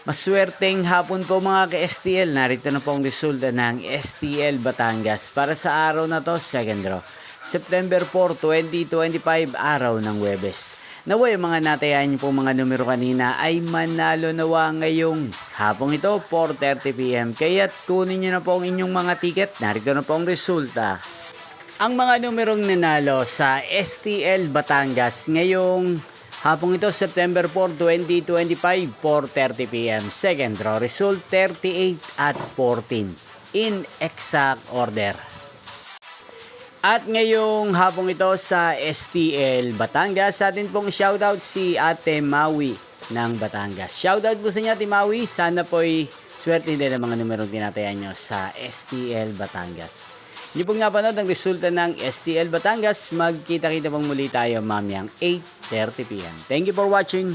Maswerteng hapon po mga ka-STL. Narito na po ang resulta ng STL Batangas para sa araw na to, second draw. September 4, 2025, araw ng Huwebes. Naway mga natayan niyo po mga numero kanina ay manalo nawa ngayong hapong ito, 4:30 PM. Kaya't kunin niyo na po ang inyong mga ticket. Narito na po ang resulta. Ang mga numerong nanalo sa STL Batangas ngayong hapong ito, September 4, 2025, 4:30 PM. Second draw result, 38 at 14 in exact order. At ngayong hapong ito sa STL Batangas, sa atin pong shoutout si Ate Maui ng Batangas. Shoutout po sa inyo, Ate Maui. Sana po'y swerte din ang mga numerong tinatayan nyo sa STL Batangas. Hindi po nga panood ang resulta ng STL Batangas. Magkita-kita pong muli tayo mamayang 8:30 PM. Thank you for watching.